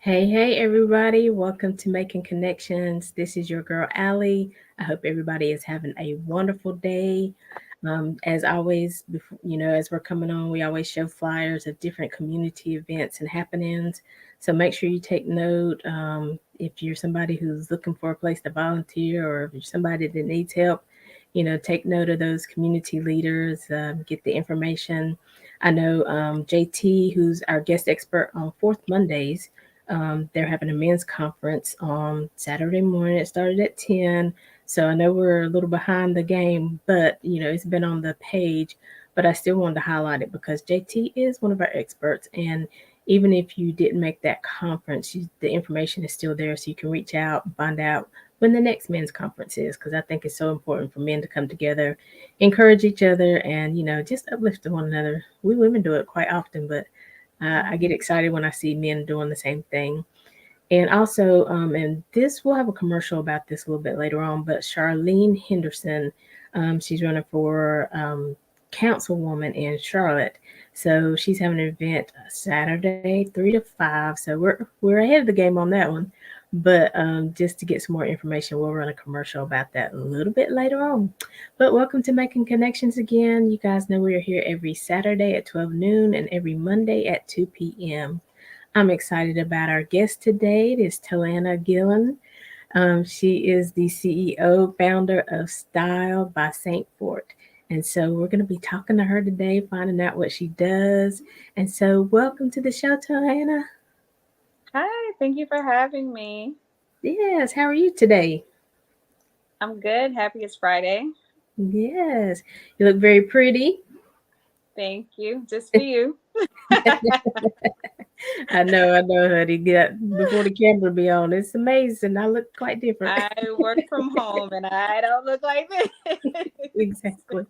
Hey, everybody. Welcome to Making Connections. This is your girl, Aly. I hope everybody is having a wonderful day. As always, as we're coming on, we always show flyers of different community events and happenings. So make sure you take note. If you're somebody who's looking for a place to volunteer or if you're somebody that needs help, take note of those community leaders, get the information. I know JT, who's our guest expert on Fourth Mondays, they're having a men's conference on Saturday morning. It started at 10. So I know we're a little behind the game, but it's been on the page. But I still wanted to highlight it because JT is one of our experts. And even if you didn't make that conference, the information is still there. So you can reach out and find out when the next men's conference is, because I think it's so important for men to come together, encourage each other, and just uplift one another. We women do it quite often, but I get excited when I see men doing the same thing. And also, and this we'll have a commercial about this a little bit later on, but Charlene Henderson, she's running for councilwoman in Charlotte. So she's having an event Saturday, 3 to 5. So we're ahead of the game on that one. But just to get some more information, we'll run a commercial about that a little bit later on. But welcome to Making Connections again. You guys know we are here every Saturday at 12 noon and every Monday at 2 p.m. I'm excited about our guest today. It is Talana Gillen. She is the CEO, founder of Style by St. Fort. And so we're going to be talking to her today, finding out what she does. And so, welcome to the show, Talana. Hi, thank you for having me. Yes, how are you today? I'm good. Happy it's Friday. Yes, you look very pretty. Thank you. Just for you. I know, honey. Yeah, before the camera be on, it's amazing. I look quite different. I work from home and I don't look like this. Exactly.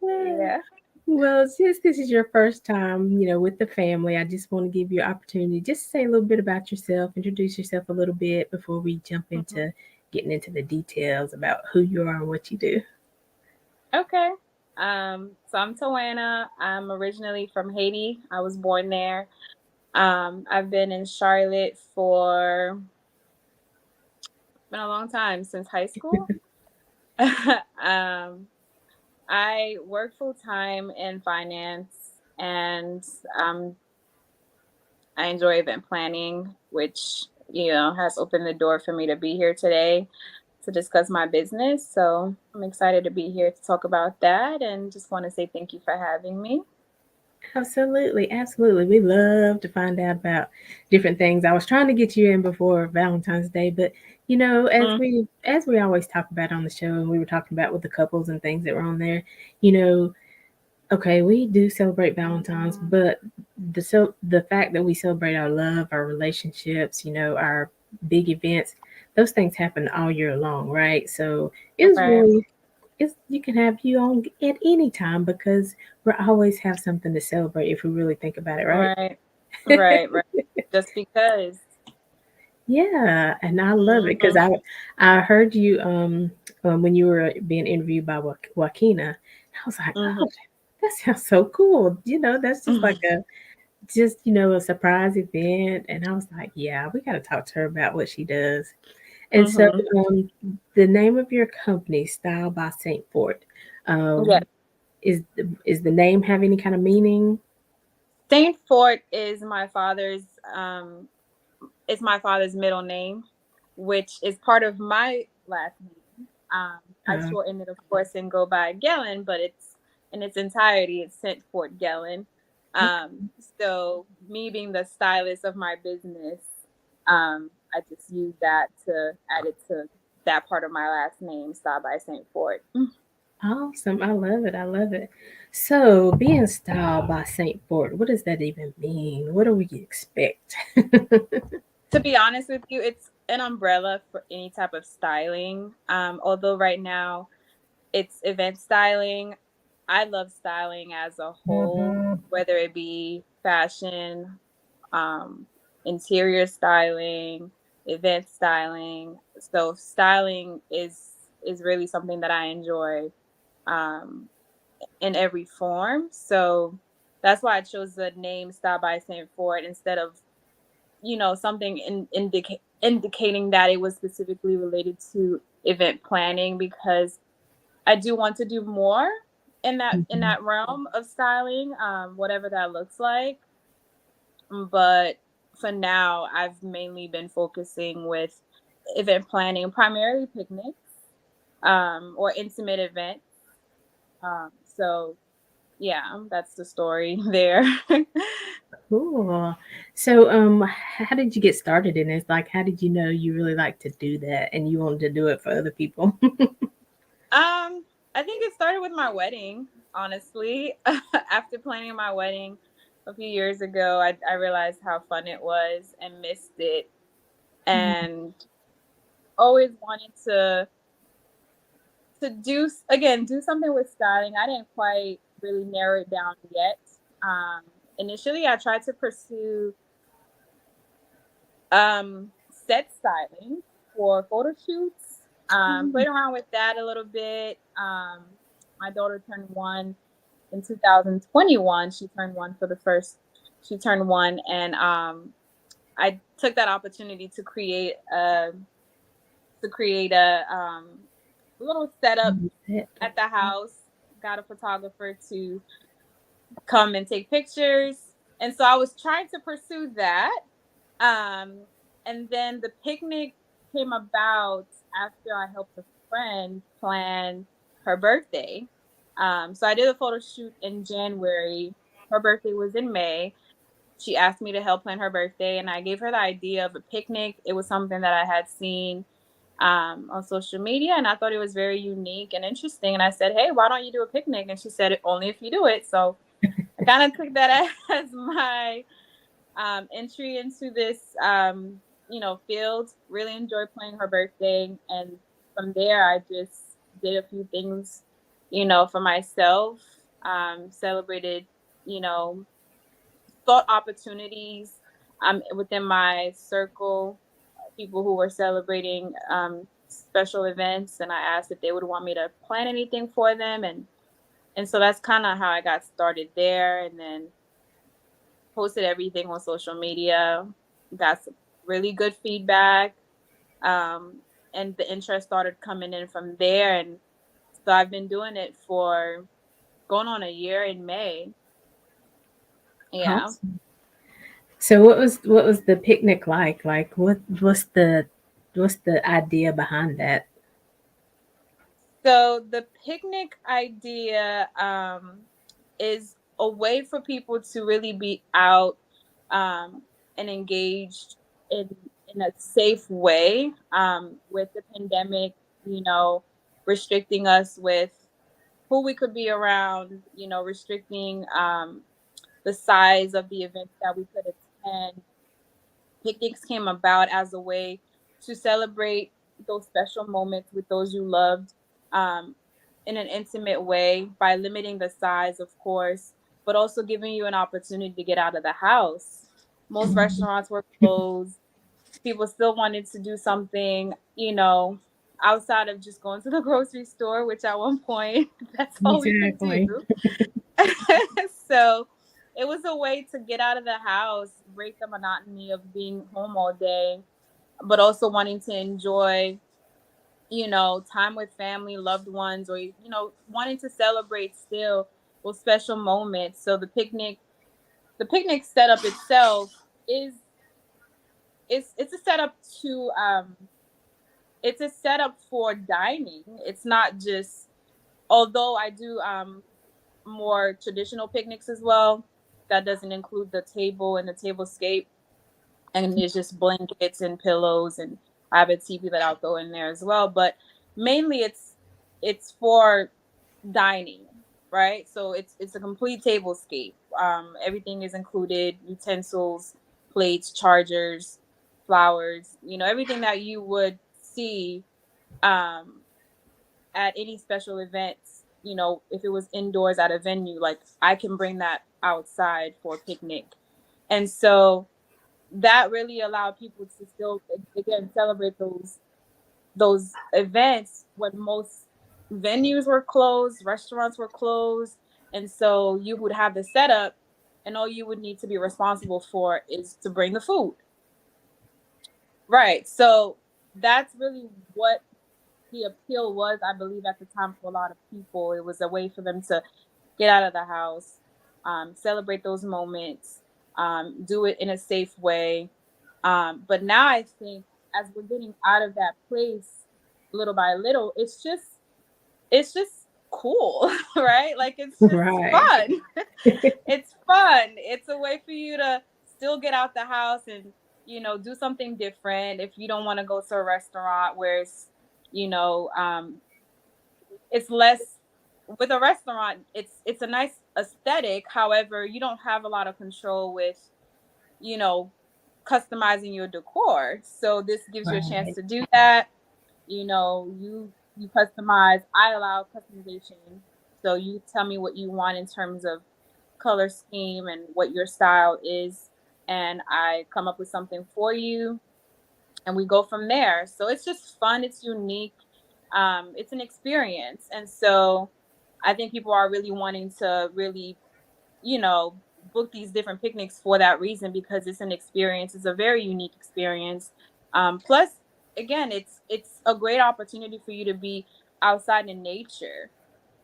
Yeah. Well, since this is your first time, with the family, I just want to give you an opportunity just to say a little bit about yourself, introduce yourself a little bit before we jump Mhm. into getting into the details about who you are and what you do. Okay. So I'm Tawana. I'm originally from Haiti. I was born there. I've been in Charlotte for been a long time since high school. um, I work full time in finance and um, I enjoy event planning, which, has opened the door for me to be here today to discuss my business. So I'm excited to be here to talk about that and just want to say thank you for having me. Absolutely, absolutely. We love to find out about different things. I was trying to get you in before Valentine's Day, but as Mm, we always talk about on the show, and we were talking about with the couples and things that were on there, you know, okay, we do celebrate Valentine's, but the fact that we celebrate our love, our relationships, our big events, those things happen all year long, right? So it's right, really it's you can have you on at any time because we always have something to celebrate if we really think about it, right? right, right. Just because. Yeah, and I love it because Hmm. I heard you when you were being interviewed by Joaquina. I was like, Hmm. oh, that sounds so cool. That's just like Hmm. a surprise event. And I was like, yeah, we got to talk to her about what she does. And so, Hmm. um, the name of your company, Style by Saint Fort, Yeah. is the name have any kind of meaning? Saint Fort is um my father's middle name, which is part of my last name. I Uh, shorten it, of course, and go by Gellin, but it's in its entirety, it's Saint Fort Gellin. Um, so me being the stylist of my business, I just use that to add it to that part of my last name, Style by Saint Fort. awesome. I love it. I love it. So, being styled by Saint Fort, what does that even mean? What do we expect? To be honest with you, it's an umbrella for any type of styling. Although right now it's event styling. I love styling as a whole, whether it be fashion, um, interior styling, event styling. So styling is really something that I enjoy um, in every form. So that's why I chose the name Style by Saint Ford instead of something indicating that it was specifically related to event planning, because I do want to do more in Mhm. that realm of styling, whatever that looks like. But for now, I've mainly been focusing with event planning, primarily picnics, or intimate events. So yeah, that's the story there. Cool. So, how did you get started in this? Like, how did you know you really like to do that and you wanted to do it for other people? I think it started with my wedding, honestly. After planning my wedding a few years ago, I realized how fun it was and missed it, and always wanted to do something with styling. I didn't quite really narrow it down yet. Um, Initially, I tried to pursue set styling for photo shoots. Played around with that a little bit. My daughter turned one in 2021. She turned one for the first. She turned one, and I took that opportunity to create a little setup at the house. Got a photographer to come and take pictures, and so I was trying to pursue that. Um, and then the picnic came about after I helped a friend plan her birthday. So I did a photo shoot in January. Her birthday was in May. She asked me to help plan her birthday, and I gave her the idea of a picnic. It was something that I had seen on social media, and I thought it was very unique and interesting. And I said, "Hey, why don't you do a picnic?" And she said, "Only if you do it." So I kind of took that as my entry into this, field. Really enjoyed playing her birthday, and from there, I just did a few things, for myself. Celebrated, you know, thought opportunities within my circle, people who were celebrating special events, and I asked if they would want me to plan anything for them, and so that's kind of how I got started there, and then posted everything on social media, got some really good feedback, um, and the interest started coming in from there, and so I've been doing it for going on a year in May. Yeah. Awesome. So, what was the picnic like? Like, what's the idea behind that? So the picnic idea is a way for people to really be out um, and engaged in in a safe way, with the pandemic, restricting us with who we could be around, restricting the size of the events that we could attend. Picnics came about as a way to celebrate those special moments with those you loved, um, in an intimate way, by limiting the size, of course, but also giving you an opportunity to get out of the house. Most restaurants were closed. People still wanted to do something, outside of just going to the grocery store, which at one point that's all we could do. Exactly. So it was a way to get out of the house, break the monotony of being home all day, but also wanting to enjoy, time with family, loved ones, or, wanting to celebrate still those special moments. So the picnic setup itself is it's a setup to it's a setup for dining. It's not just, although I do more traditional picnics as well. That doesn't include the table and the tablescape, and it's just blankets and pillows, and I have a TV that I'll throw in there as well. But mainly, it's for dining, right? So it's a complete tablescape. Everything is included: utensils, plates, chargers, flowers. Everything that you would see um, at any special events, if it was indoors at a venue, like I can bring that outside for a picnic. And so that really allowed people to still, again, celebrate those events when most venues were closed, restaurants were closed. And so you would have the setup, and all you would need to be responsible for is to bring the food. Right. So that's really what the appeal was, I believe, at the time for a lot of people. It was a way for them to get out of the house, celebrate those moments, do it in a safe way. But now I think as we're getting out of that place little by little, it's just cool, right? Like it's just Right. fun. It's fun. It's a way for you to still get out the house and, do something different. If you don't want to go to a restaurant where you know, um, it's less with a restaurant, it's a nice aesthetic. However, you don't have a lot of control with, you know, customizing your decor. So this gives you a chance Right. to do that. You customize. I allow customization. So you tell me what you want in terms of color scheme and what your style is, and I come up with something for you, and we go from there. So it's just fun. It's unique. It's an experience, and so I think people are really wanting to really, book these different picnics for that reason, because it's an experience. It's a very unique experience. Plus, again, it's a great opportunity for you to be outside in nature.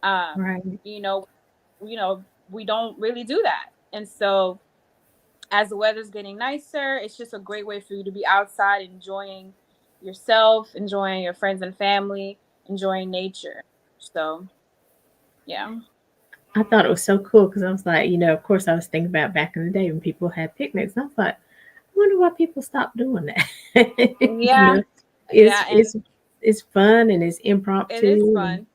Um, Right. you know, we don't really do that, and so as the weather's getting nicer, it's just a great way for you to be outside enjoying yourself, enjoying your friends and family, enjoying nature. So, yeah. I thought it was so cool because I was like, of course, I was thinking about back in the day when people had picnics. And I was like, I wonder why people stopped doing that. Yeah. It's Yeah. And it's it's fun and it's it is impromptu and fun.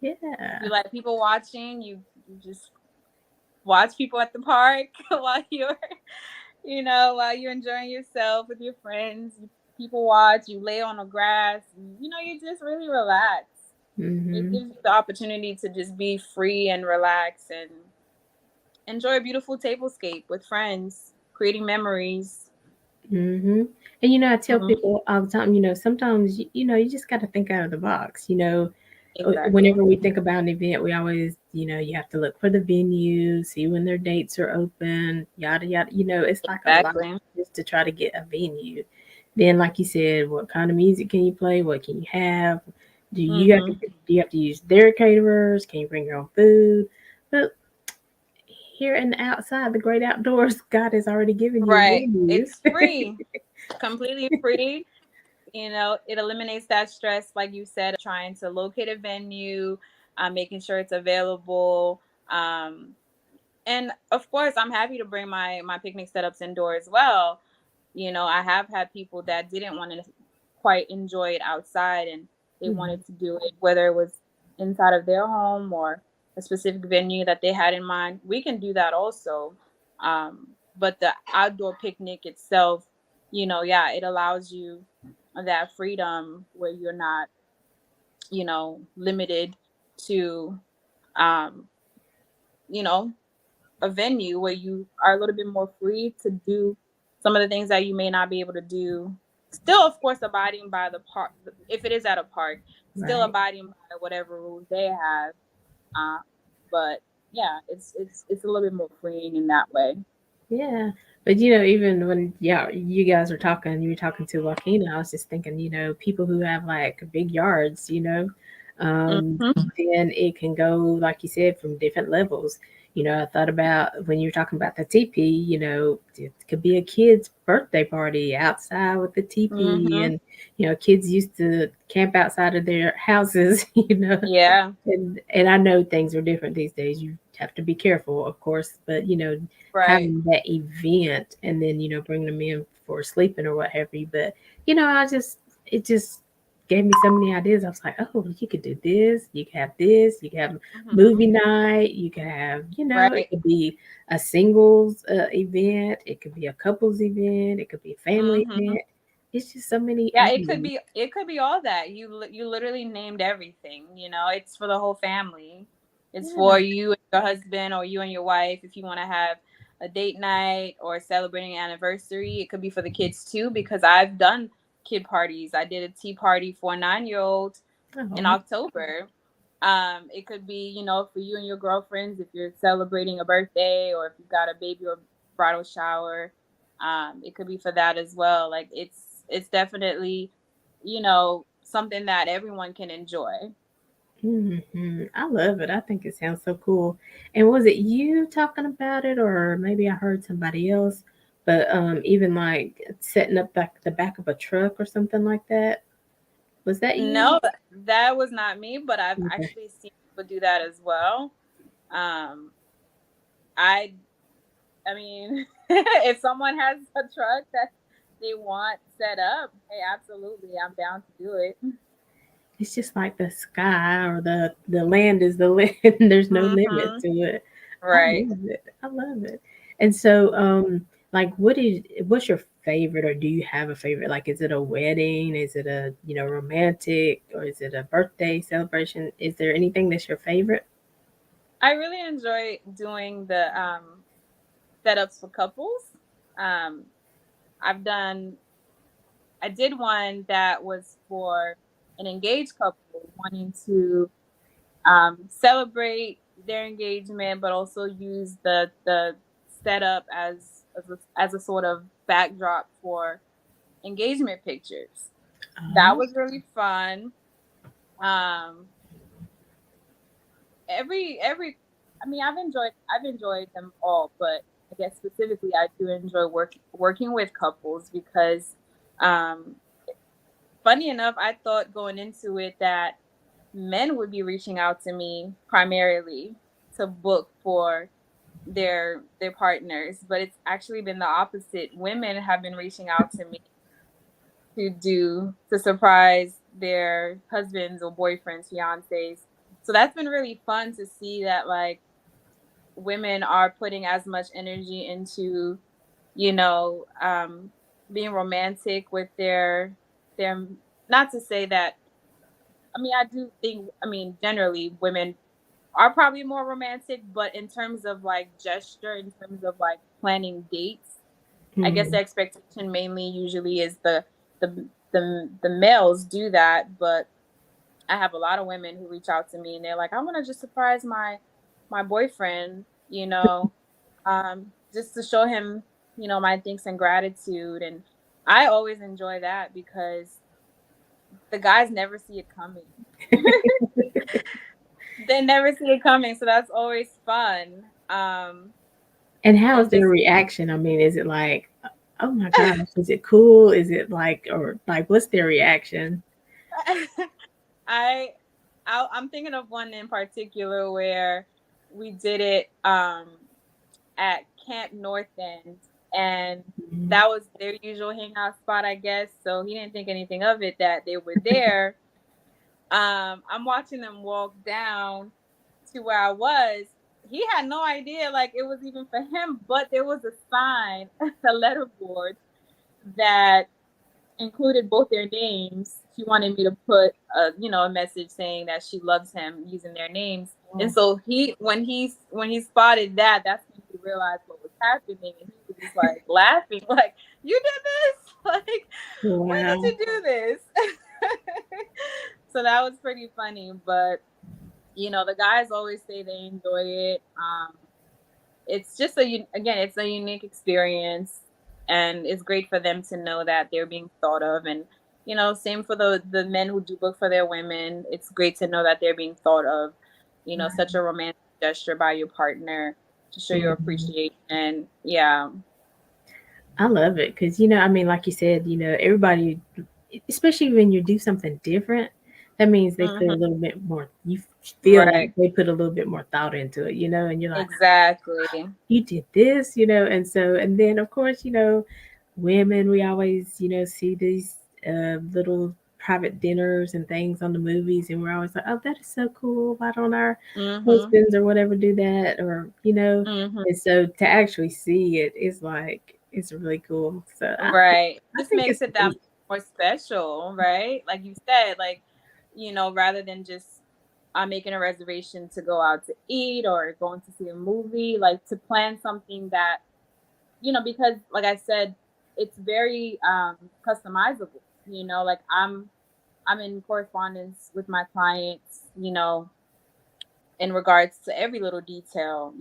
You yeah, like people watching, you just watch people at the park while you're enjoying yourself with your friends. People watch, you lay on the grass, you just really relax. It hmm gives you the opportunity to just be free and relax and enjoy a beautiful tablescape with friends, creating memories. hmm And I tell Mhm. people all the time, sometimes you just got to think out of the box. Exactly. Whenever we think about an event, we always, you have to look for the venue, see when their dates are open, yada yada. It's like a lot Exactly. just to try to get a venue. Then, like you said, what kind of music can you play? What can you have? Hmm. Do you have to use their caterers? Can you bring your own food? But here in the outside, the great outdoors, God has already given you a Right. venue. It's free, completely free. It eliminates that stress, like you said, of trying to locate a venue, making sure it's available. And of course, I'm happy to bring my picnic setups indoor as well. I have had people that didn't want to quite enjoy it outside, and they Mhm. wanted to do it, whether it was inside of their home or a specific venue that they had in mind. We can do that also. But the outdoor picnic itself, yeah, it allows you that freedom where you're not, limited to, um, you know, a venue where you are a little bit more free to do some of the things that you may not be able to do. Still, of course, abiding by the park. If it is at a park, still Right. abiding by whatever rules they have. Uh, but yeah, it's a little bit more freeing in that way. Yeah. But even when you guys were talking, you were talking to Joaquina, I was just thinking, people who have like big yards, Hmm. then it can go, like you said, from different levels. I thought about when you were talking about the teepee, it could be a kid's birthday party outside with the teepee, Hmm. and kids used to camp outside of their houses, Yeah. and I know things are different these days. You have to be careful, of course, but Right. having that event and then bringing them in for sleeping or what have you. But I just it just gave me so many ideas. I was like, oh, you could do this, you could have this, you could have Hmm. movie night, you could have it Right. could be a singles event, it could be a couples event, it could be a family Hmm. event. It's just so many Yeah, it could avenues. be it could be all that. You literally named everything, It's for the whole family. It's Yeah. for you and your husband or you and your wife if you want to have a date night or celebrating an anniversary. It could be for the kids too, because I've done kid parties. I did a tea party for a 9-year-old in Oh, October. It could be, for you and your girlfriends if you're celebrating a birthday or if you've got a baby or bridal shower. It could be for that as well. Like it's definitely, something that everyone can enjoy. I love it. I think it sounds so cool. And was it you talking about it, or maybe I heard somebody else? But even like setting up the back of a truck or something like that. Was that you? No, that was not me, but I've Okay. actually seen people do that as well. Um, I I mean, if someone has a truck that they want set up, hey, absolutely, I'm down to do it. It's just like the sky or the land is the land. There's no limit Hmm. to it. I Right. love it. I love it. And so, like, what's your favorite, or do you have a favorite? Like, is it a wedding? Is it a romantic, or is it a birthday celebration? Is there anything that's your favorite? I really enjoy doing the setups for couples. Um, I've done, I did one that was for an engaged couple wanting to celebrate their engagement, but also use the setup as a sort of backdrop for engagement pictures. That Oh, was really fun. Um, every I mean, I've enjoyed them all, but I guess specifically I do enjoy working with couples because um funny enough, I thought going into it that men would be reaching out to me primarily to book for their partners, but it's actually been the opposite. Women have been reaching out to me to surprise their husbands or boyfriends, fiancés. So that's been really fun to see that like women are putting as much energy into, you know, being romantic with their not to say that I mean I do think I mean generally women are probably more romantic, but in terms of like gesture, in terms of like planning dates, I guess the mhm. expectation mainly usually is the males do that, but I have a lot of women who reach out to me and they're like, I want to just surprise my boyfriend, just to show him, my thanks and gratitude. And I always enjoy that because the guys never see it coming. They never see it coming, so that's always fun. And how is And their just reaction? I mean, is it like, oh my gosh, is it cool? Is it like, or like, what's their reaction? I, I'm thinking of one in particular where we did it at Camp North End, and Mhm. that was their usual hangout spot, I guess. So he didn't think anything of it that they were there. I'm watching them walk down to where I was. He had no idea like it was even for him, but there was a sign, a letterboard that included both their names. She wanted me to put a message saying that she loves him using their names. And Oh, so when he spotted that, that's when he realized what was happening, and he was just like laughing, like, "You did this? Like, when did wow. you do this?" So that was pretty funny, but the guys always say they enjoy it. It's just again, it's a unique experience, and it's great for them to know that they're being thought of. And same for the men who do book for their women. It's great to know that they're being thought of. Such a romantic gesture by your partner to show your Mhm. appreciation. Yeah. I love it because I mean, like you said, everybody, especially when you do something different, that means they put a Hmm. little bit more. You feel like Right. they put a little bit more thought into it, and you're like, Exactly. you did this, and so, and then of course, women, we always, see these little private dinners and things on the movies, and we're always like, oh, that is so cool. Why don't our Hmm. husbands or whatever do that, or Hmm. and so to actually see it is like it's really cool. So Right. I Just think makes it's it that much neat. more special, right? Like you said, like, rather than just making a reservation to go out to eat or going to see a movie, like to plan something that, because like I said, it's very customizable, like I'm in correspondence with my clients, in regards to every little detail,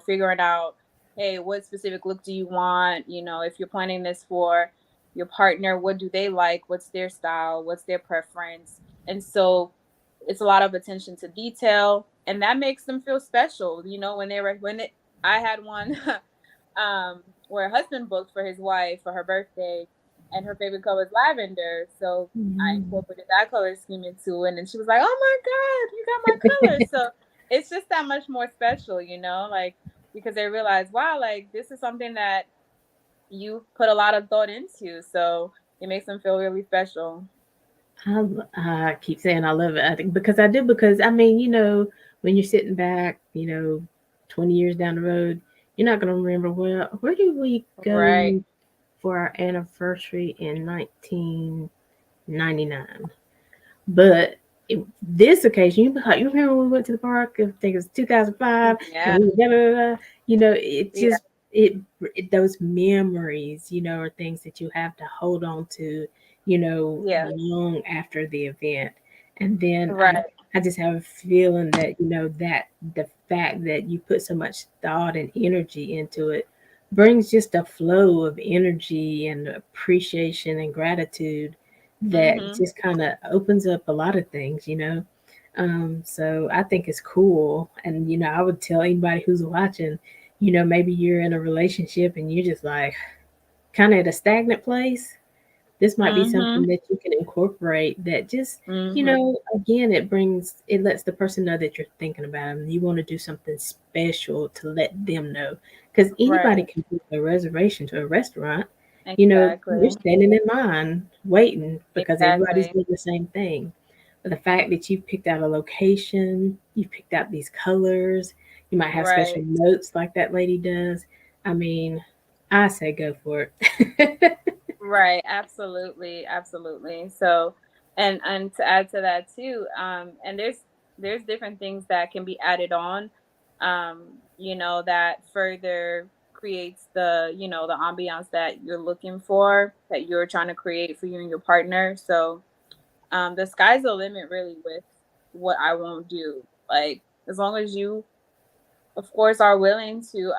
figuring out, hey, what specific look do you want? If you're planning this for, your partner, what do they like, what's their style, what's their preference. And so it's a lot of attention to detail, and that makes them feel special. When they were when it I had one where a husband booked for his wife for her birthday, and her favorite color is lavender. So I Mhm. incorporated that color scheme into it, and she was like, "Oh my god, you got my color!" So it's just that much more special, like because they realize, wow, like this is something that you put a lot of thought into. So it makes them feel really special. I keep saying I love it. I think because I do, because I mean, when you're sitting back, 20 years down the road, you're not gonna remember, well, where did we Right. go for our anniversary in 1999? But it, this occasion, you remember when we went to the park? I think it was 2005, and Yeah. we da, da, da, da. It Yeah. just those memories, are things that you have to hold on to, Yeah. long after the event. And then Right. I just have a feeling that that the fact that you put so much thought and energy into it brings just a flow of energy and appreciation and gratitude that Mhm. just kind of opens up a lot of things. So I think it's cool. And, I would tell anybody who's watching, maybe you're in a relationship and you're just like kind of at a stagnant place. This might be something Mhm. that you can incorporate that just, Mhm. again, it lets the person know that you're thinking about them. You want to do something special to let them know. Because anybody Right. can book a reservation to a restaurant. You're Exactly. standing in line waiting because everybody's Exactly. doing the same thing. But the fact that you picked out a location, you picked out these colors, you might have special Right. notes like that lady does. I mean, I say go for it. Right. Absolutely. Absolutely. So, and to add to that too, and there's different things that can be added on, that further creates the ambiance that you're looking for, that you're trying to create for you and your partner. So, the sky's the limit really with what I won't do. Like as long as you, of course, are willing to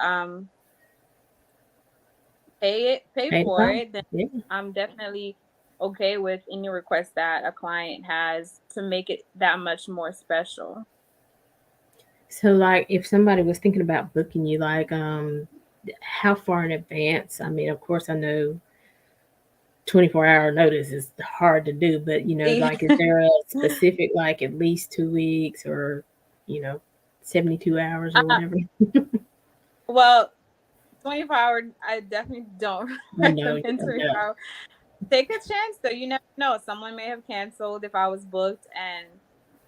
pay Ain't for fun. it, then Yeah. I'm definitely okay with any request that a client has to make it that much more special. So, like, if somebody was thinking about booking you, like, how far in advance? I mean, of course, I know 24-hour notice is hard to do, but like, is there a specific, like, at least 2 weeks or, you know, 72 hours or uh, whatever? well, 24 hour, I definitely don't I know, you recommend don't 24 know. hour. Take a chance though. You never know. Someone may have canceled if I was booked, and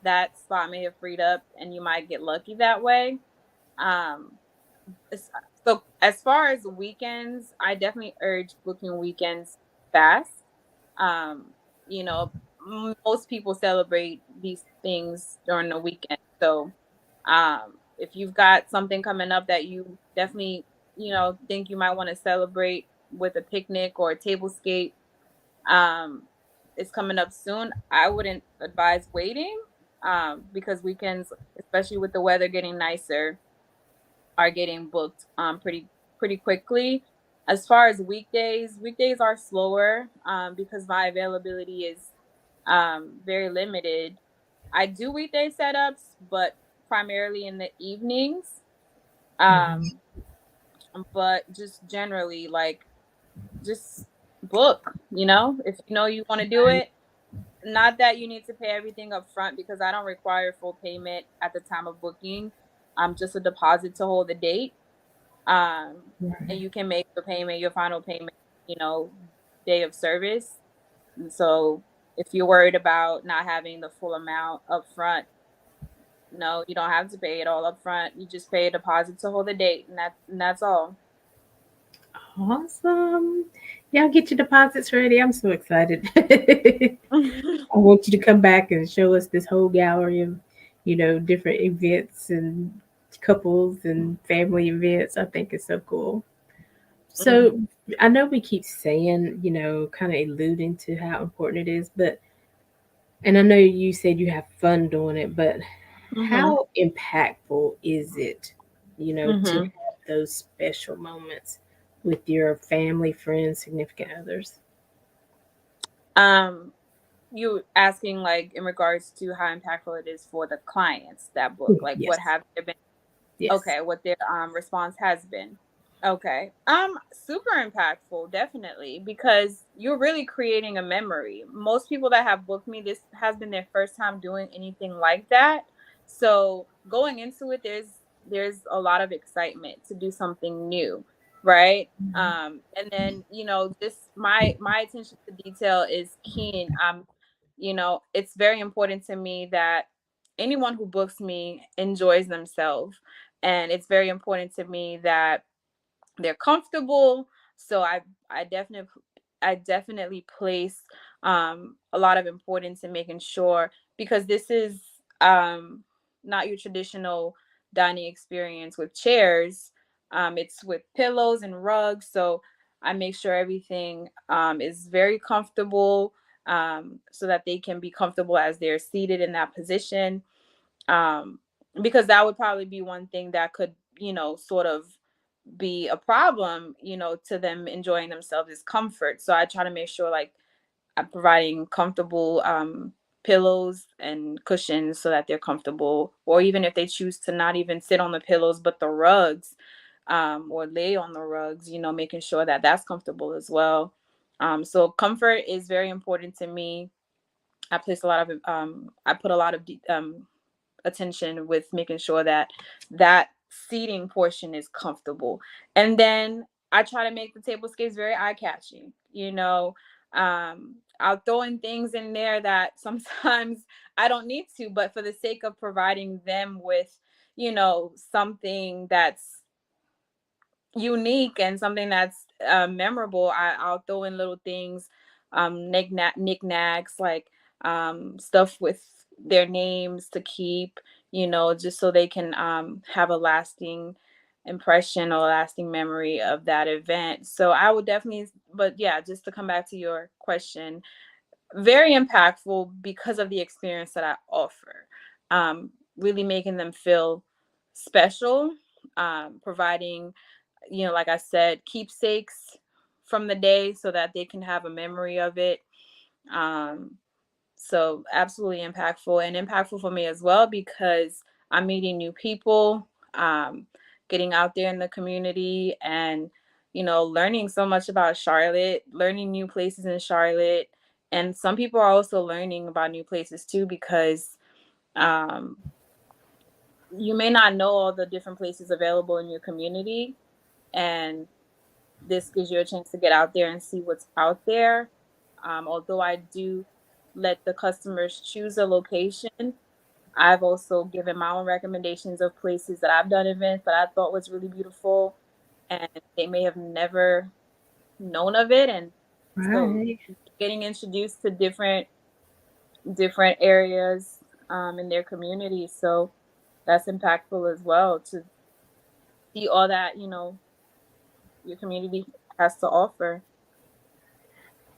that spot may have freed up, and you might get lucky that way. Um, As so as far as weekends, I definitely urge booking weekends fast. Um, you know, Most people celebrate these things during the weekend. So, if you've got something coming up that you definitely, think you might want to celebrate with a picnic or a tablescape, um, it's coming up soon, I wouldn't advise waiting, because weekends, especially with the weather getting nicer, are getting booked pretty quickly. As far as weekdays are slower, because my availability is very limited. I do weekday setups, but primarily in the evenings. Mhm. Um, but just generally, like, just book. If you know you want to do Right, it. Not that you need to pay everything up front, because I don't require full payment at the time of booking. Just a deposit to hold the date. um, and right. you can make your final payment, you know, day of service. And so if you're worried about not having the full amount up front, no, you don't have to pay it all up front. You just pay a deposit to hold the date, and that's all. Awesome. Y'all get your deposits ready. I'm so excited. I want you to come back and show us this whole gallery of, different events and couples and family events. I think it's so cool. So Mhm. I know we keep saying, kind of alluding to how important it is, but, and I know you said you have fun doing it, but Mhm. how impactful is it, to Mhm. have those special moments with your family, friends, significant others? Um, you asking like in regards to how impactful it is for the clients that book, like what Yes. have there been, Yes. okay, what their response has been. Okay. Super impactful, definitely, because you're really creating a memory. Most people that have booked me, this has been their first time doing anything like that. So going into it, there's a lot of excitement to do something new, right? And then, just my attention to detail is keen. It's very important to me that anyone who books me enjoys themselves, and it's very important to me that they're comfortable. So I definitely place a lot of importance in making sure, because this is not your traditional dining experience with chairs. It's with pillows and rugs, so I make sure everything is very comfortable, so that they can be comfortable as they're seated in that position, um, because that would probably be one thing that could, sort of be a problem, to them enjoying themselves, is comfort. So I try to make sure, like, I'm providing comfortable pillows and cushions so that they're comfortable, or even if they choose to not even sit on the pillows but the rugs, or lay on the rugs, making sure that that's comfortable as well. So comfort is very important to me. I put a lot of attention with making sure that that seating portion is comfortable. And then I try to make the tablescapes very eye catching. I'll throw in things in there that sometimes I don't need to, but for the sake of providing them with, something that's unique and something that's memorable, I'll throw in little things, knickknacks, like stuff with their names to keep, just so they can have a lasting impression or lasting memory of that event. So I would definitely, but yeah, just to come back to your question, very impactful because of the experience that I offer. Really making them feel special, providing, like I said, keepsakes from the day so that they can have a memory of it. Um, so absolutely impactful, and impactful for me as well, because I'm meeting new people, getting out there in the community, and learning so much about Charlotte, learning new places in Charlotte. And some people are also learning about new places too, because um, you may not know all the different places available in your community, and this gives you a chance to get out there and see what's out there. Although I do let the customers choose a location, I've also given my own recommendations of places that I've done events that I thought was really beautiful, and they may have never known of it. And so Right. getting introduced to different areas in their community. So that's impactful as well, to see all that, your community has to offer.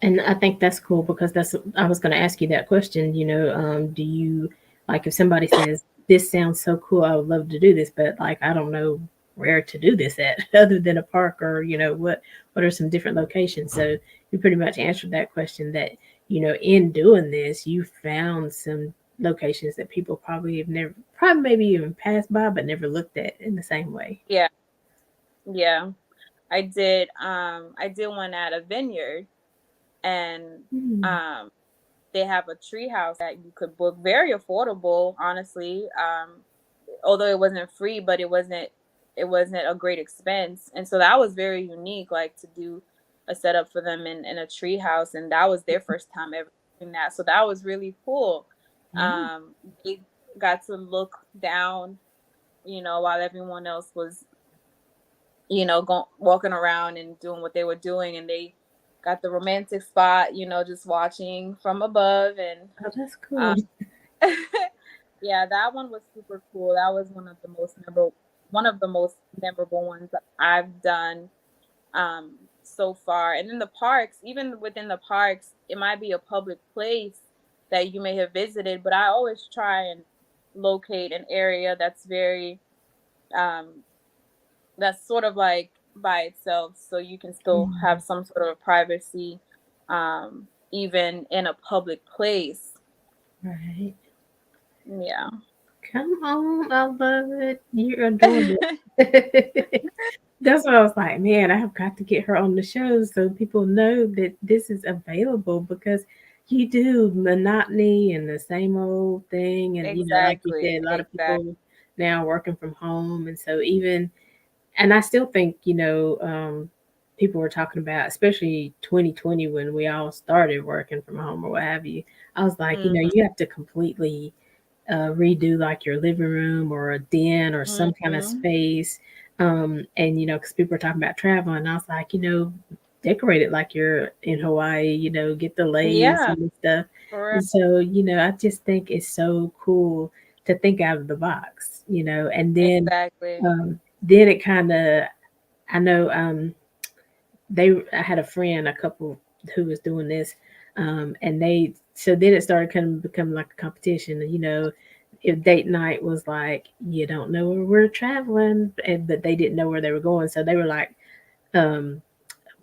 And I think that's cool because I was going to ask you that question. Do you, like, if somebody says this sounds so cool, I would love to do this, but like I don't know where to do this at other than a park, or what are some different locations. So you pretty much answered that question, that in doing this you found some locations that people probably have never, probably maybe even passed by but never looked at in the same way. Yeah, yeah. I did one at a vineyard, and Hmm. um they have a tree house that you could book, very affordable, honestly. Although it wasn't free, but it wasn't a great expense. And so that was very unique, like to do a setup for them in a tree house, and that was their first time ever doing that. So that was really cool. Yeah. They got to look down, while everyone else was, going walking around and doing what they were doing, and they got the romantic spot, just watching from above. And Oh, that's um, cool. yeah, that one was super cool. That was one of the most memorable ones that I've done so far. And in the parks, even within the parks, it might be a public place that you may have visited, but I always try and locate an area um that's sort of like by itself, so you can still have Mm. some sort of privacy. even in a public place. Right. Yeah. Come on, I love it. You're doing it. That's what I was like, man, I have got to get her on the show so people know that this is available because you do monotony and the same old thing. And, like you Exactly. said, a lot of Exactly. people now working from home. And so even, and I still think, people were talking about, especially 2020 when we all started working from home or what have you. I was like, Mhm. you have to completely redo like your living room or a den or some kind of Mhm. space. And because people are talking about traveling, I was like, decorate it like you're in Hawaii, get the leis Yeah. and stuff. For real. And so, I just think it's so cool to think out of the box, and Exactly. then it kind of, I know, I had a friend, a couple who was doing this, and so then it started kind of becoming like a competition. If date night was like, you don't know where we're traveling, but they didn't know where they were going, so they were like, um,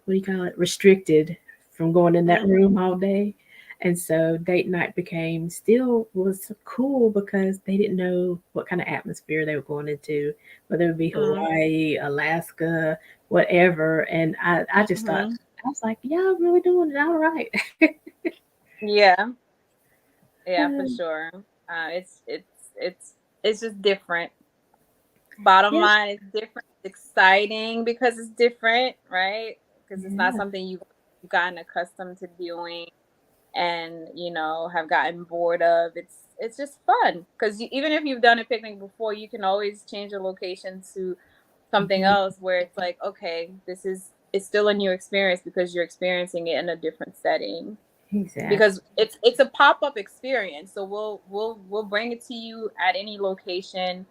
what do you call it, restricted from going in that Mhm. room all day. And so date night became still was cool because they didn't know what kind of atmosphere they were going into, whether it be Mhm. Hawaii, Alaska, whatever. And I just thought, Mhm. I was like, yeah, I'm really doing it all right. Yeah. Yeah, for Um, sure. It's just different. Bottom yeah, line, it's different. It's exciting because it's different, right? Because it's not yeah, something you've gotten accustomed to doing and have gotten bored of. It's just fun because even if you've done a picnic before, you can always change the location to something mhm, else where it's like, okay, it's still a new experience because you're experiencing it in a different setting. exactly. Because it's a pop-up experience, so we'll bring it to you at any location,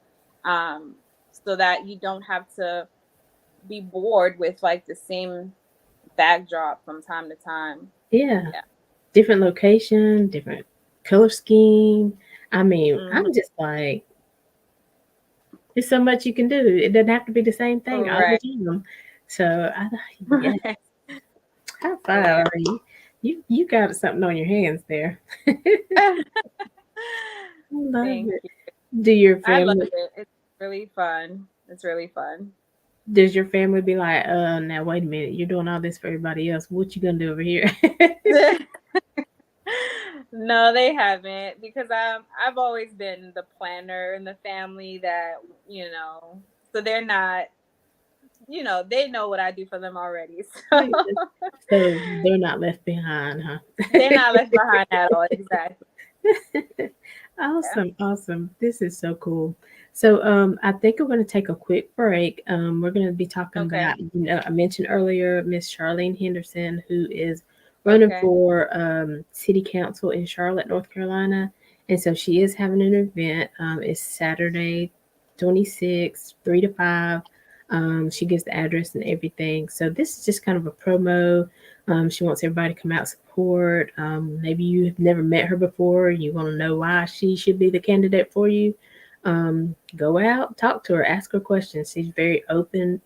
um so that you don't have to be bored with like the same backdrop from time to time. Yeah, Yeah. different location, different color scheme. I mean, I'm Hmm. just like, there's so much you can do. It doesn't have to be the same thing all the Right. time. So yeah, Right. high Yeah. five. I mean, you got something on your hands there. I love Thank it. you. Do your I love family it. It's really fun. It's really fun. does your family be like, now wait a minute, you're doing all this for everybody else. What you gonna do over here? No, they haven't because I've always been the planner in the family that, you know, so they're not, they know what I do for them already. So So they're not left behind, huh? they're not left behind at all. Exactly. Yeah. Awesome, awesome. This is so cool. So, I think we're going to take a quick break. We're going to be talking Okay. about, I mentioned earlier Miss Charlene Henderson, who is running Okay. for City Council in Charlotte, North Carolina. And so she is having an event. It's Saturday, 26th, 3 to 5. She gives the address and everything. So this is just kind of a promo. She wants everybody to come out support. Maybe you've never met her before. You want to know why she should be the candidate for you. Go out, talk to her, ask her questions. She's very open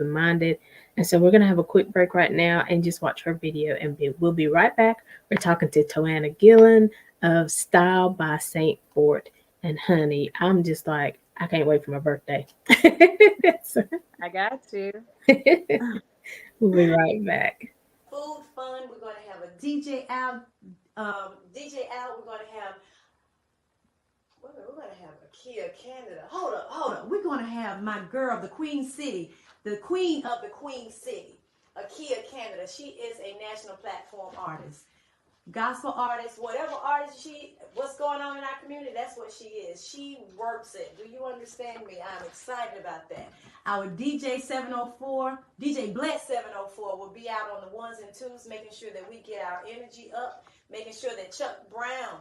minded. And so we're gonna have a quick break right now and just watch her video, and we'll be right back. We're talking to Toanna Gillen of Style by Saint Fort. And honey, I'm just like, I can't wait for my birthday. So, I got you. we'll be right back. Food fun. We're going to have a DJ out. DJ out. We're going to have a Kia Canada. Hold up. We're going to have my girl, the Queen City, the Queen of the Queen City, a Kia Canada. She is a national platform artist, gospel artist, whatever artist what's going on in our community, that's what she is. She works it. Do you understand me? I'm excited about that. Our DJ 704, DJ Bless 704 will be out on the ones and twos, making sure that we get our energy up, making sure that Chuck Brown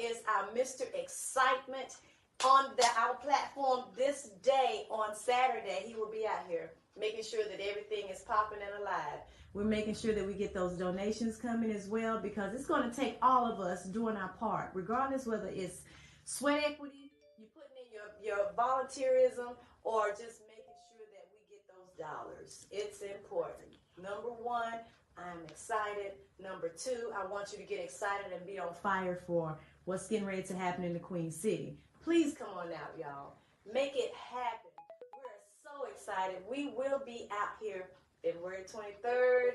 is our Mr. Excitement on our platform this day on Saturday. He will be out here making sure that everything is popping and alive. We're making sure that we get those donations coming as well because it's going to take all of us doing our part, regardless whether it's sweat equity, you putting in your volunteerism, or just making sure that we get those dollars. It's important. Number one, I I'm excited. Number two, I want you to get excited and be on fire for what's getting ready to happen in the Queen City. Please come on out, y'all. Make it happen. We're so excited. We will be out here February 23rd,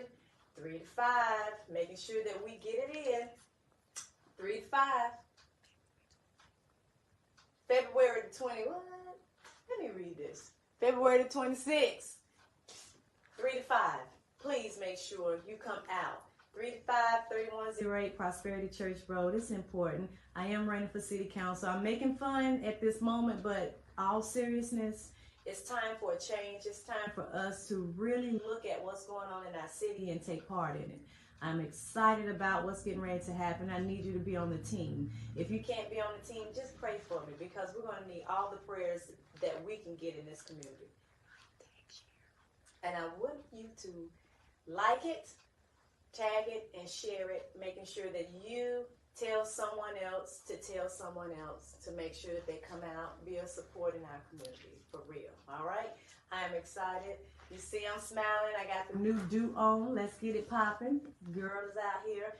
3 to 5, making sure that we get it in. 3 to 5. February the 20, what? Let me read this. February the 26th, 3 to 5. Please make sure you come out. 3 to 5, 3108 Prosperity Church Road. It's important. I am running for city council. I'm making fun at this moment, but all seriousness, it's time for a change. It's time for us to really look at what's going on in our city and take part in it. I'm excited about what's getting ready to happen. I need you to be on the team. If you can't be on the team, just pray for me, because we're going to need all the prayers that we can get in this community. And I want you to like it, tag it, and share it, making sure that you tell someone else to tell someone else to make sure that they come out, be a support in our community, for real. All right? I am excited. You see I'm smiling. I got the new do on. Let's get it popping. Girl is out here.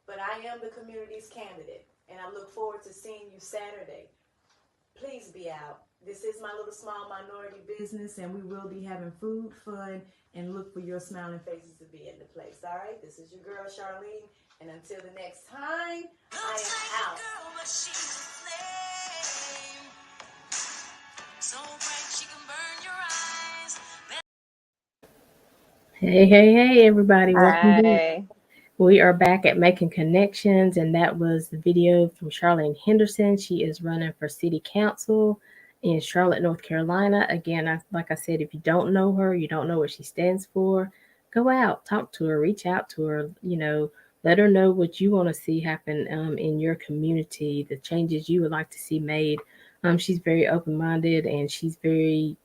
But I am the community's candidate, and I look forward to seeing you Saturday. Please be out. This is my little small minority business, and we will be having food, fun, and look for your smiling faces to be in the place. All right? This is your girl, Charlene. And until the next time, I am out. Girl, but she's a flame. So bright she can burn your eyes. Hey, hey, hey, everybody. Welcome back. Hi. We are back at Making Connections, and that was the video from Charlene Henderson. She is running for city council in Charlotte, North Carolina. Again, like I said, if you don't know her, you don't know what she stands for, go out, talk to her, reach out to her, let her know what you want to see happen in your community, the changes you would like to see made. She's very open minded, and she's very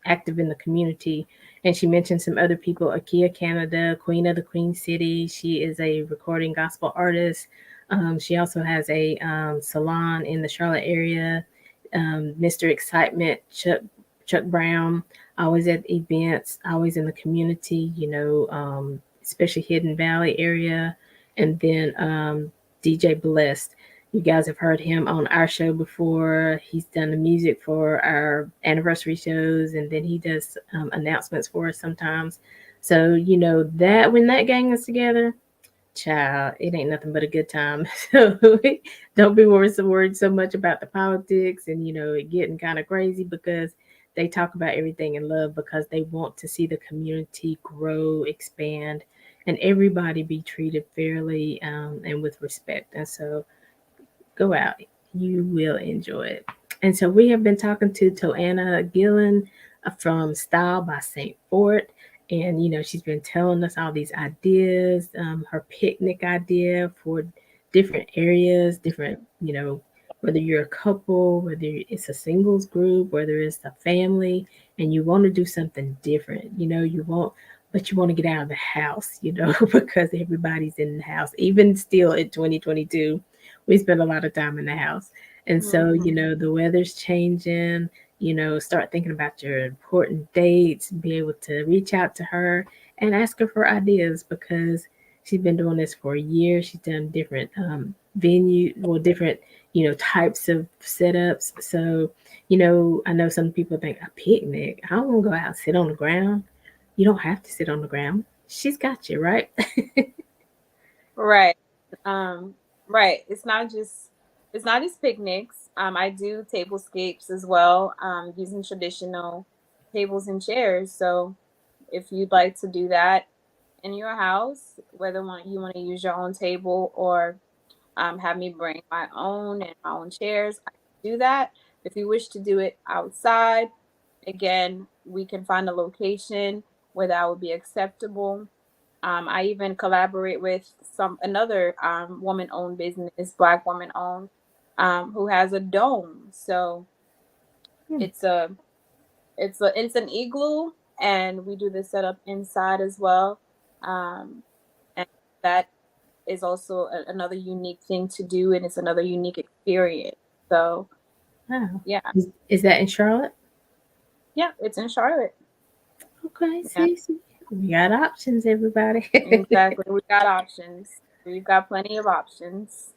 active in the community. And she mentioned some other people: Akia Canada, Queen of the Queen City. She is a recording gospel artist. She also has a salon in the Charlotte area. Mr. Excitement, Chuck Brown, always at events, always in the community, especially Hidden Valley area. And then DJ Blessed. You guys have heard him on our show before. He's done the music for our anniversary shows, and then he does announcements for us sometimes. So, that when that gang is together, child, it ain't nothing but a good time. So don't be worried so much about the politics and, it getting kind of crazy, because they talk about everything in love, because they want to see the community grow, expand, and everybody be treated fairly and with respect. And so, go out. You will enjoy it. And so we have been talking to Toanna Gillen from Style by St. Fort. And, she's been telling us all these ideas, her picnic idea for different areas, different, whether you're a couple, whether it's a singles group, whether it's a family, and you want to do something different, but you want to get out of the house, because everybody's in the house. Even still in 2022, we spend a lot of time in the house. And so, the weather's changing, start thinking about your important dates, be able to reach out to her and ask her for ideas, because she's been doing this for a year. She's done different different, types of setups. So, I know some people think a picnic, I don't want to go out and sit on the ground. You don't have to sit on the ground. She's got you, right? Right. Right. It's not just picnics. I do tablescapes as well, using traditional tables and chairs. So if you'd like to do that in your house, whether you want to use your own table or have me bring my own and my own chairs, I can do that. If you wish to do it outside, again, we can find a location where that would be acceptable. I even collaborate with another woman-owned business, Black woman-owned, who has a dome. So it's an igloo, and we do the setup inside as well, and that is also another unique thing to do, and it's another unique experience. So Wow. yeah, Is that in Charlotte? yeah, it's in Charlotte. Okay, Yeah. see. We got options, everybody. Exactly. We got options. We've got plenty of options.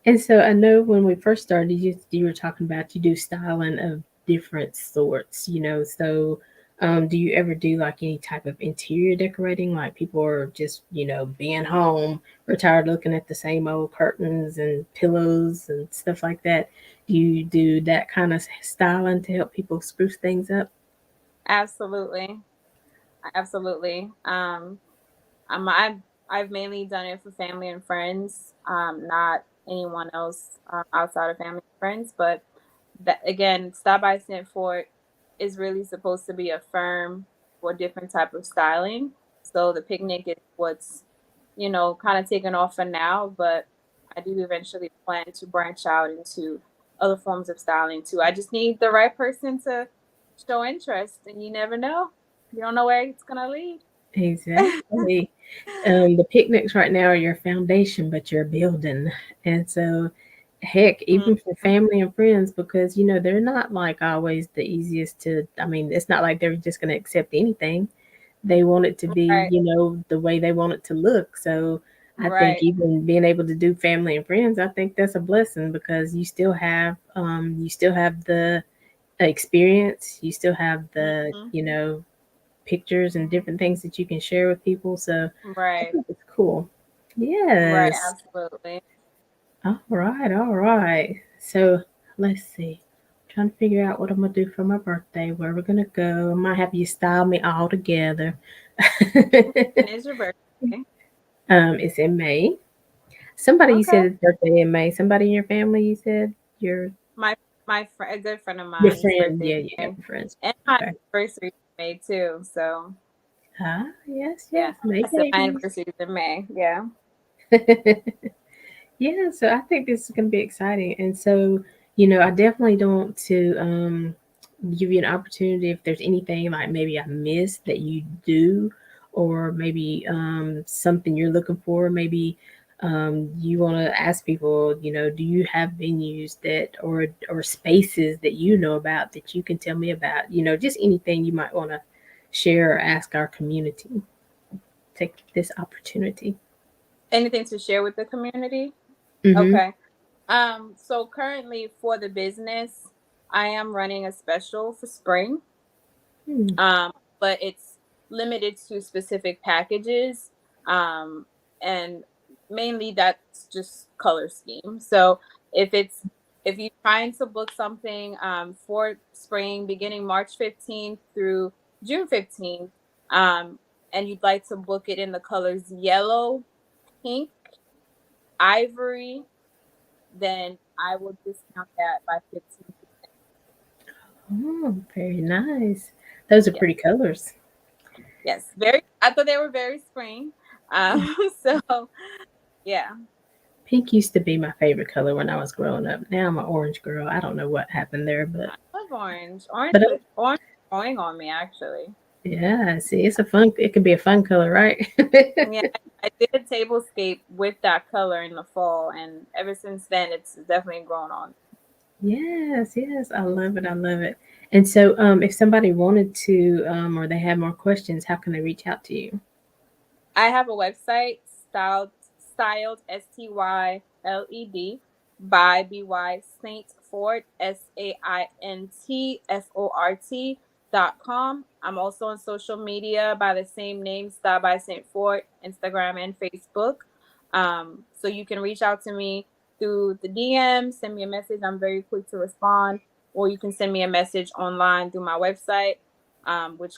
And so I know when we first started, you were talking about you do styling of different sorts, So, do you ever do like any type of interior decorating? Like people are just, being home, or tired looking at the same old curtains and pillows and stuff like that. Do you do that kind of styling to help people spruce things up? Absolutely. Absolutely. I've mainly done it for family and friends, not anyone else outside of family and friends. But that again, Style by Scent Fort is really supposed to be a firm for different type of styling. So the picnic is what's kind of taken off for now, but I do eventually plan to branch out into other forms of styling too. I just need the right person to show interest, and you never know. You don't know where it's gonna lead. Exactly. The picnics right now are your foundation, but you're building. And so, heck, even for Mhm. family and friends, because, they're not like always the easiest to, I mean, it's not like they're just going to accept anything. They want it to be, Right, the way they want it to look. So, I think right. even being able to do family and friends, I think that's a blessing because you still have the experience, you still have the, Mhm. pictures and different things that you can share with people. So I Right, think it's cool. right. Yes. Absolutely. All right. All right. So let's see. Trying to figure out what I'm gonna do for my birthday. Where we're gonna go. I might have you style me all together. When is your birthday? It's in May. Somebody you said Okay. it's birthday in May. Somebody in your family you said your My a good friend of your mine's friend. birthday Yeah, is yeah, May, your friends. and my Okay. anniversary is May too. So Ah, yes, yeah, yes. May I said my babies. anniversary is in May. Yeah. Yeah, so I think this is going to be exciting. And so, I definitely don't want to give you an opportunity if there's anything like maybe I missed that you do, or maybe something you're looking for. Maybe you want to ask people, do you have venues that or spaces that you know about that you can tell me about? Just anything you might want to share or ask our community. Take this opportunity. Anything to share with the community? Mm-hmm. Okay. So currently for the business, I am running a special for spring. Hmm. um, but it's limited to specific packages, um, and mainly that's just color scheme. So if it's if you're trying to book something for spring, beginning March 15th through June 15th, um, and you'd like to book it in the colors yellow, pink, ivory, then I will discount that by 15%. Oh, very nice. Those are Yes, pretty colors. yes, very. I thought they were very spring. So yeah, Pink used to be my favorite color when I was growing up. Now I'm an orange girl. I don't know what happened there, but I love orange. Orange but is orange is growing on me actually. yeah, see, it can be a fun color, right? Yeah, I did a tablescape with that color in the fall, and ever since then, it's definitely grown on. Yes, yes, I love it. I love it. And so, if somebody wanted to, or they had more questions, how can they reach out to you? I have a website, styled STYLED by Saint Fort SAINTFORT.com. I'm also on social media by the same name, Style by Saint Fort, Instagram and Facebook. So you can reach out to me through the DM, send me a message. I'm very quick to respond, or you can send me a message online through my website, which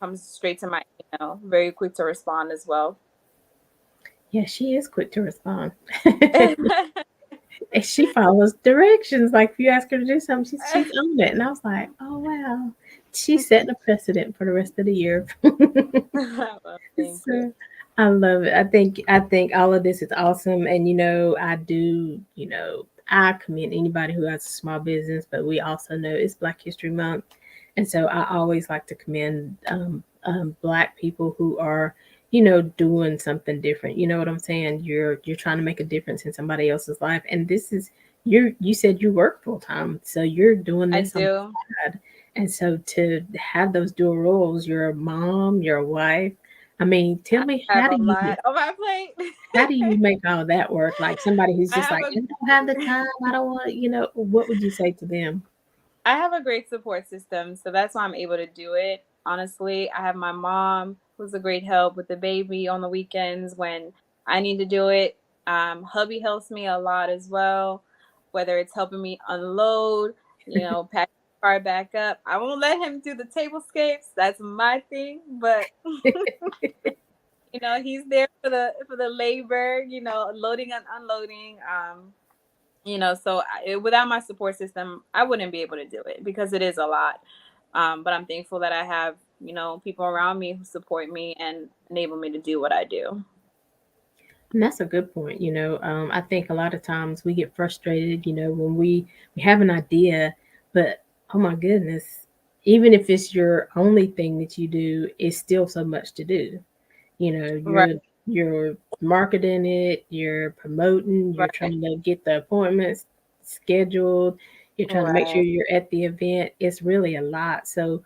comes straight to my email. Very quick to respond as well. Yeah, she is quick to respond. And she follows directions. Like if you ask her to do something, she's on it. And I was like, oh wow, she's setting a precedent for the rest of the year. Well, thank you. So I love it. I think all of this is awesome. And I do, I commend anybody who has a small business, but we also know it's Black History Month. And so I always like to commend Black people who are, doing something different. You know what I'm saying? You're trying to make a difference in somebody else's life. And this is you said you work full time. So you're doing I this on do. the side. And so to have those dual roles, you're a mom, you're a wife, I mean, tell I me, have a lot on my plate. how do you make all that work? Like somebody who's I just have like, a I don't have the time, I don't want, what would you say to them? I have a great support system, so that's why I'm able to do it. Honestly, I have my mom, who's a great help with the baby on the weekends when I need to do it. Hubby helps me a lot as well, whether it's helping me unload, pack the car back up. I won't let him do the tablescapes. That's my thing, but he's there for the labor, loading and unloading. So without my support system, I wouldn't be able to do it because it is a lot. But I'm thankful that I have, people around me who support me and enable me to do what I do. And that's a good point. I think a lot of times we get frustrated, when we have an idea, but oh my goodness, even if it's your only thing that you do, it's still so much to do. You know, Right, you're marketing it, you're promoting, you're right, trying to get the appointments scheduled, you're trying to make sure right. you're at the event. It's really a lot. So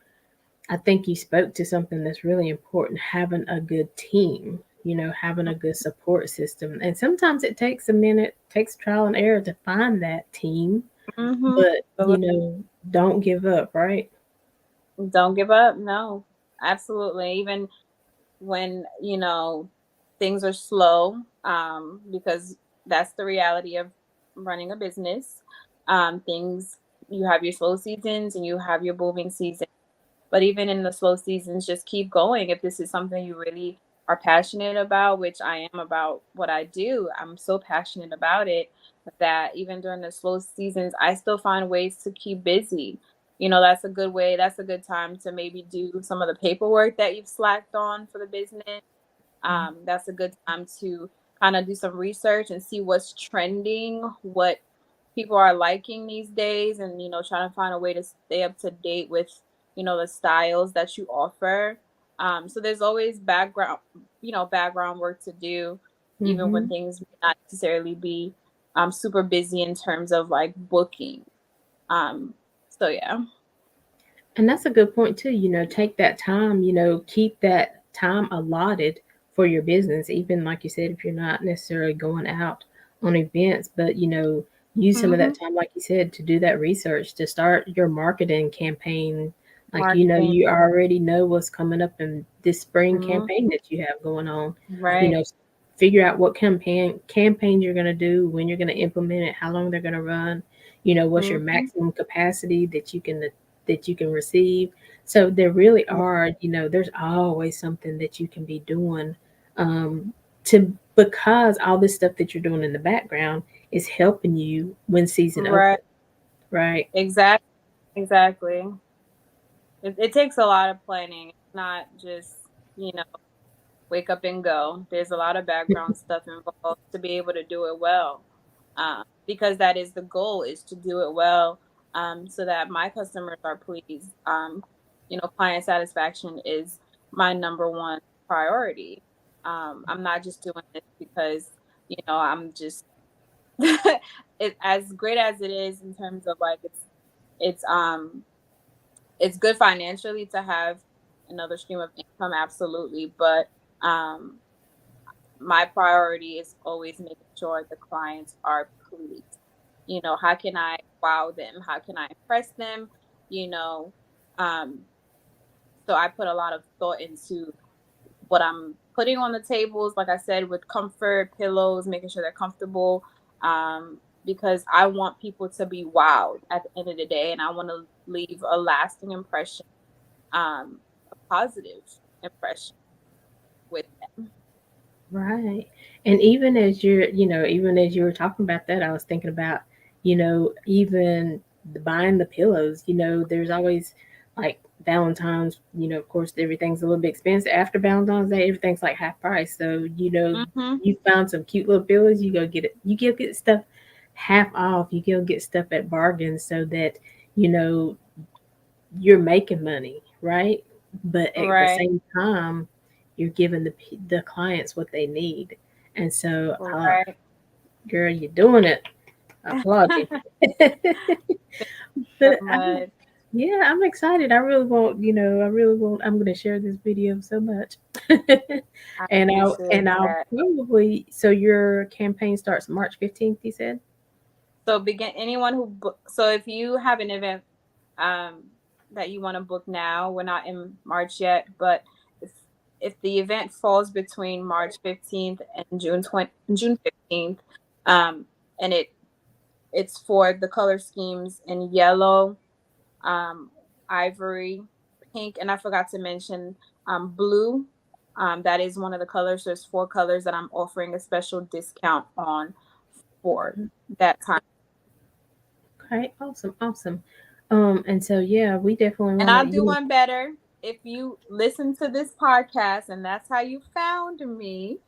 I think you spoke to something that's really important, having a good team, having a good support system. And sometimes it takes a minute, takes trial and error to find that team, Mm-hmm. but don't give up, right? Don't give up. No, absolutely. Even when things are slow, because that's the reality of running a business. Things You have your slow seasons and you have your booming seasons. But even in the slow seasons, just keep going. If this is something you really are passionate about, which I am about what I do, I'm so passionate about it that even during the slow seasons, I still find ways to keep busy. That's a good way. That's a good time to maybe do some of the paperwork that you've slacked on for the business. That's a good time to kind of do some research and see what's trending, what people are liking these days, and trying to find a way to stay up to date with the styles that you offer. So there's always background work to do, even when Hmm. things may not necessarily be super busy in terms of like booking. Um, so yeah. And that's a good point too. Take that time, keep that time allotted for your business. Even like you said, if you're not necessarily going out on events, but use some of Hmm. that time, like you said, to do that research, to start your marketing campaign. Like, Marketing. you already know what's coming up in this spring Hmm. campaign that you have going on. You Right. know, figure out what campaign you're going to do, when you're going to implement it, how long they're going to run. What's your Hmm. maximum capacity that you can receive. So there really are, there's always something that you can be doing, um, to because all this stuff that you're doing in the background is helping you when season Right. opens, right? Exactly. Exactly. It takes a lot of planning. It's not just, you know, wake up and go. There's a lot of background stuff involved to be able to do it well. Because that is the goal, is to do it well, so that my customers are pleased. Client satisfaction is my number one priority. I'm not just doing this because, I'm just as great as it is in terms of like it's it's good financially to have another stream of income, absolutely, but um my priority is always making sure the clients are pleased. How can I wow them? How can I impress them? You know, um, so I put a lot of thought into what I'm putting on the tables, like I said, with comfort, pillows, making sure they're comfortable. Because I want people to be wowed at the end of the day, and I want to leave a lasting impression, a positive impression with them. Right. And even as you were talking about that, I was thinking about, even buying the pillows, there's always like Valentine's, of course, everything's a little bit expensive. After Valentine's Day, everything's like half price. So, Hmm. you found some cute little pillows, you go get it. You go get stuff half off. You go get stuff at bargains so that, you know, you're making money, right? But at the Right, same time, you're giving the clients what they need. And so, right. girl, you're doing it. I applaud you. Thank you But so much. Yeah, I'm excited. I really want, I really want. I'm going to share this video so much, I and I'll appreciate that. probably. So your campaign starts March 15th. You said. So begin anyone who so if you have an event that you want to book now, we're not in March yet, but if the event falls between March 15th and June 15th, um, and it's for the color schemes in yellow, um, ivory, pink, and I forgot to mention blue. That is one of the colors. There's four colors that I'm offering a special discount on for that time. Okay, awesome, awesome. And so yeah, we definitely And want I'll to. do one better. If you listen to this podcast and that's how you found me,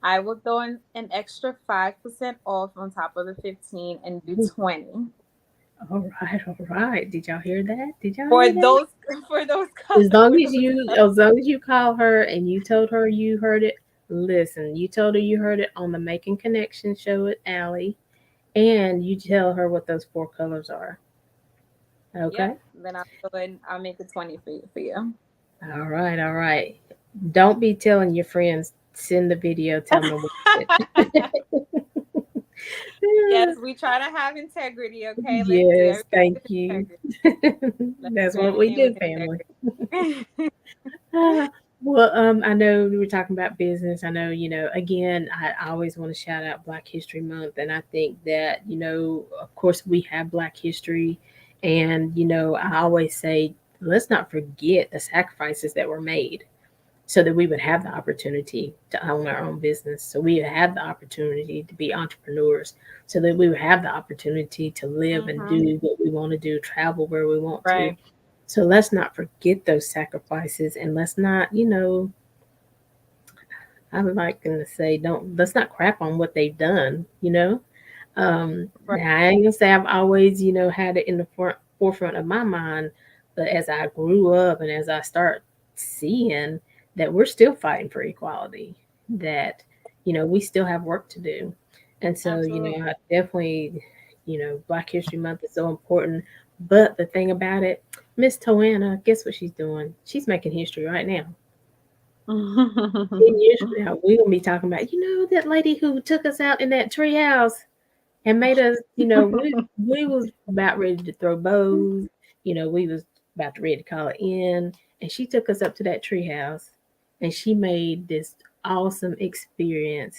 I will throw in an extra 5% off on top of the 15 and do 20 All right, all right. Did y'all hear that? Did y'all for hear that? those for those As for long as those you, colors. as long as you call her and you told her you heard it. Listen, you told her you heard it on the Making Connection show with Allie, and you tell her what those four colors are. Yep. Okay. Then I'll go ahead and I'll make it 20 for you. All right, all right. Don't be telling your friends. Send the video. Tell them to watch it. Yes, we try to have integrity, okay? Let's do Yes, everything thank with you. integrity. Let's That's do what we everything do, with family. integrity. Uh, well, I know we were talking about business. I know, again, I always want to shout out Black History Month. And I think that, of course, we have Black history. And, I always say, let's not forget the sacrifices that were made so that we would have the opportunity to own our own business. So we would have the opportunity to be entrepreneurs. So that we would have the opportunity to live and Hmm. do what we want to do, travel where we want to. Right. So let's not forget those sacrifices, and let's not, I'm like gonna say, don't let's not crap on what they've done. Right. Now I ain't gonna say I've always, had it in the forefront of my mind, but as I grew up and as I start seeing that we're still fighting for equality, that we still have work to do, and so Absolutely. I definitely, Black History Month is so important. But the thing about it, Miss Toanna, guess what she's doing? She's making history right now. 10 years from now, we're gonna be talking about, that lady who took us out in that tree house and made us, we was about ready to throw bows, we was about to ready to call it in, and she took us up to that tree house, and she made this awesome experience,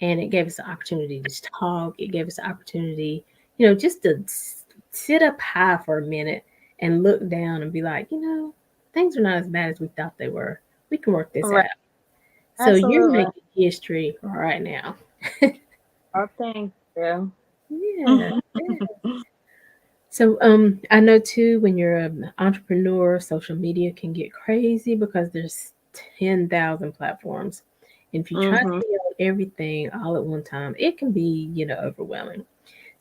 and it gave us the opportunity to talk. It gave us the opportunity, just to sit up high for a minute and look down and be like, things are not as bad as we thought they were. We can work this Right. out. So you're Absolutely. making history right now. Oh, thank you. Yeah. Yeah. So I know too when you're an entrepreneur, social media can get crazy because there's 10,000 platforms. And if you try to Hmm. be on everything all at one time, it can be, overwhelming.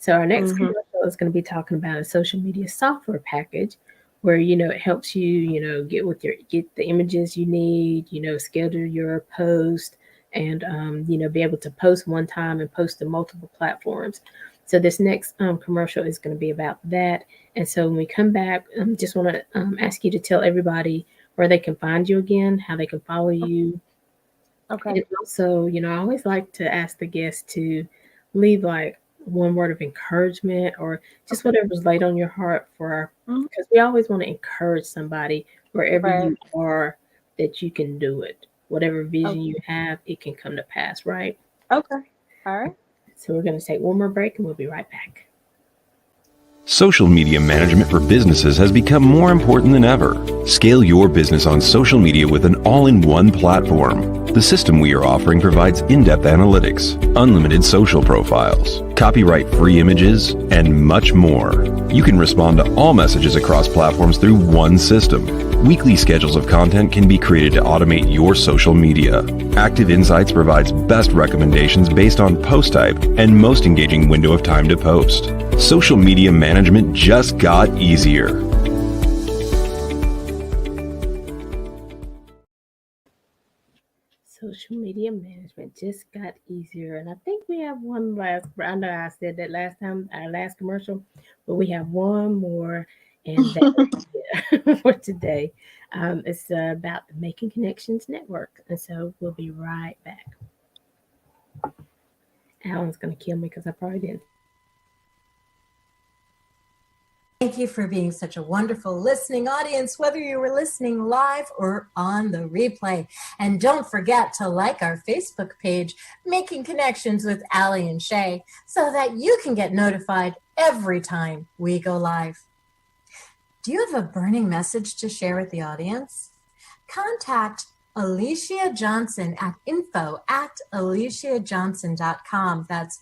So our next Hmm. commercial is going to be talking about a social media software package where it helps you, get the images you need, schedule your post, and be able to post one time and post to multiple platforms. So this next commercial is going to be about that. And so when we come back, just want to ask you to tell everybody where they can find you again, how they can follow you, Okay. and also, I always like to ask the guests to leave like one word of encouragement or just Okay. whatever's laid on your heart for our, Mhm. because we always want to encourage somebody wherever Right. you are that you can do it. Whatever Okay. vision you have, it can come to pass, right? Okay. All right. So we're going to take one more break and we'll be right back. Social media management for businesses has become more important than ever. Scale your business on social media with an all-in-one platform. The system we are offering provides in-depth analytics, unlimited social profiles, copyright-free images, and much more. You can respond to all messages across platforms through one system. Weekly schedules of content can be created to automate your social media. Active Insights provides best recommendations based on post type and most engaging window of time to post. Social media management just got easier. Social media management just got easier. And I think we have one last, I know I said that last time, our last commercial, but we have one more. And that is it for today. It's about the Making Connections Network. And so we'll be right back. Alan's going to kill me because I probably didn't. Thank you for being such a wonderful listening audience, whether you were listening live or on the replay. And don't forget to like our Facebook page, Making Connections with Aly and Shay, so that you can get notified every time we go live. Do you have a burning message to share with the audience? Contact Alicia Johnson at info@aliciajohnson.com. That's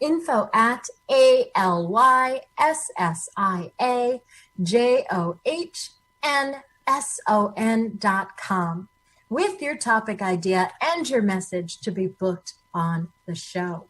info@ALYSSIAJOHNSON.com with your topic idea and your message to be booked on the show.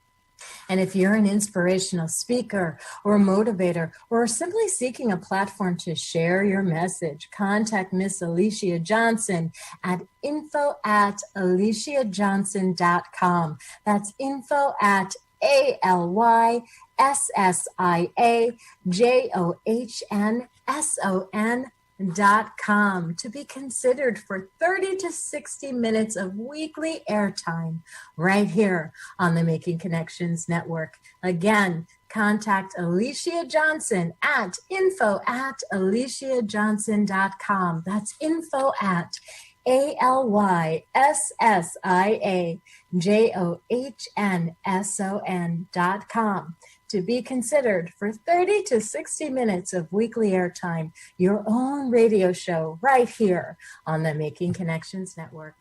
And if you're an inspirational speaker or motivator or simply seeking a platform to share your message, contact Miss Alicia Johnson at info@aliciajohnson.com. That's info@ALYSSIAJOHNSON.com to be considered for 30 to 60 minutes of weekly airtime right here on the Making Connections Network. Again, contact Alicia Johnson at info@aliciajohnson.com. That's info@ALYSSIAJOHNSON.com to be considered for 30 to 60 minutes of weekly airtime, your own radio show right here on the Making Connections Network.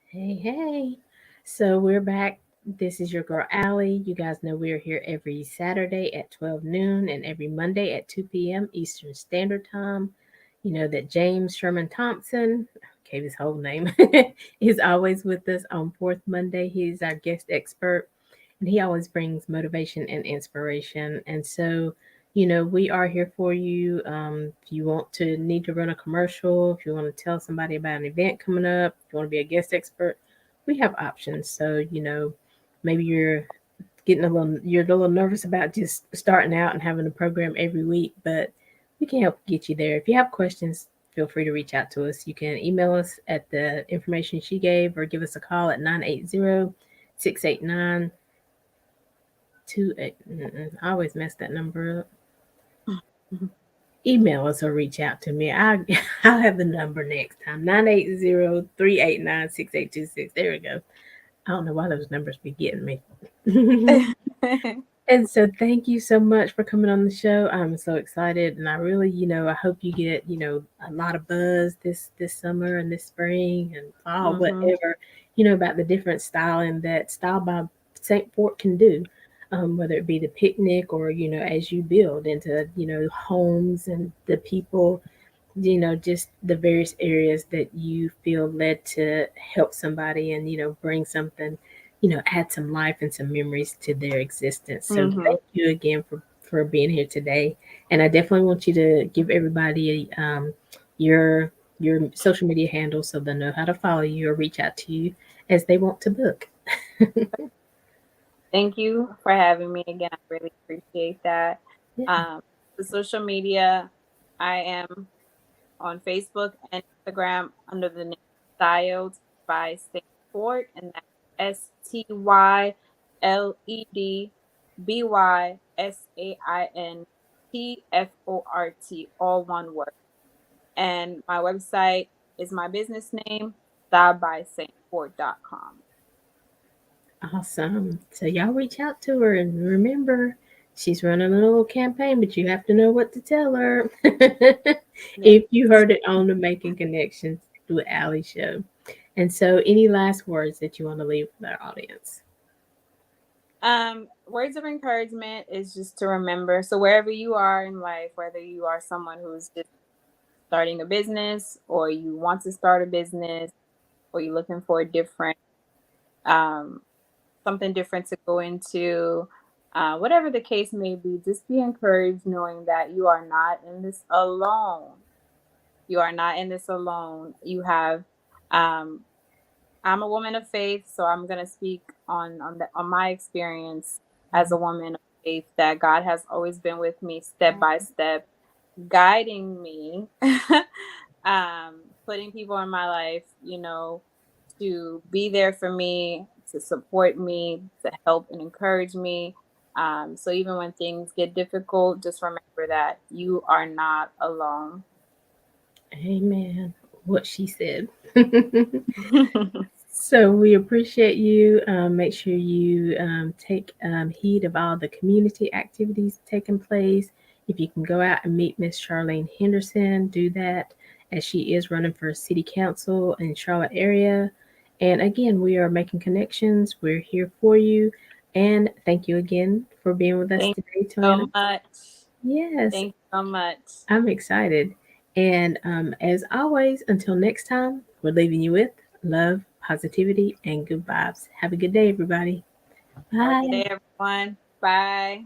Hey, hey. So we're back. This is your girl, Aly. You guys know we're here every Saturday at 12 noon and every Monday at 2 p.m. Eastern Standard Time. You know that James Sherman Thompson, gave his whole name, is always with us on fourth Monday. He's our guest expert, and he always brings motivation and inspiration. And so, we are here for you. If you want to need to run a commercial, if you want to tell somebody about an event coming up, if you want to be a guest expert, we have options. So, maybe you're a little nervous about just starting out and having a program every week, but we can help get you there. If you have questions, feel free to reach out to us. You can email us at the information she gave or give us a call at 980-689-28. I always mess that number up. Email us or reach out to me. I'll have the number next time. 980-389-6826. There we go. I don't know why those numbers be getting me. And so thank you so much for coming on the show. I'm so excited, and I really, I hope you get, a lot of buzz this summer and this spring and fall, whatever, about the different styling that Style by St. Fort can do. Whether it be the picnic or, as you build into, homes and the people, just the various areas that you feel led to help somebody and, bring something, add some life and some memories to their existence. So thank you again for being here today. And I definitely want you to give everybody your social media handle so they know how to follow you or reach out to you as they want to book. Thank you for having me again. I really appreciate that. Yeah. The social media, I am on Facebook and Instagram under the name Styled by St. Fort, and that's STYLEDBYSAINTFORT, all one word. And my website is my business name, styledbystfort.com. Awesome. So y'all reach out to her and remember she's running a little campaign, but you have to know what to tell her. If you heard it on the Making Connections with Aly show. And so any last words that you want to leave with our audience? Words of encouragement is just to remember. So wherever you are in life, whether you are someone who's just starting a business or you want to start a business or you're looking for a different something different to go into, whatever the case may be, just be encouraged knowing that you are not in this alone. You are not in this alone. You have, I'm a woman of faith, so I'm going to speak on my experience as a woman of faith that God has always been with me step by step, guiding me, putting people in my life, to be there for me, to support me, to help and encourage me. So even when things get difficult, just remember that you are not alone. Amen. What she said. So we appreciate you. Make sure you take heed of all the community activities taking place. If you can go out and meet Miss Charlene Henderson, do that, as she is running for city council in Charlotte area. And again, we are making connections. We're here for you. And thank you again for being with us Thank today, you so Toyana. much. Yes, Thank you so much. I'm excited. And as always, until next time, we're leaving you with love, positivity, and good vibes. Have a good day, everybody. Have a good Bye. day, everyone. Bye.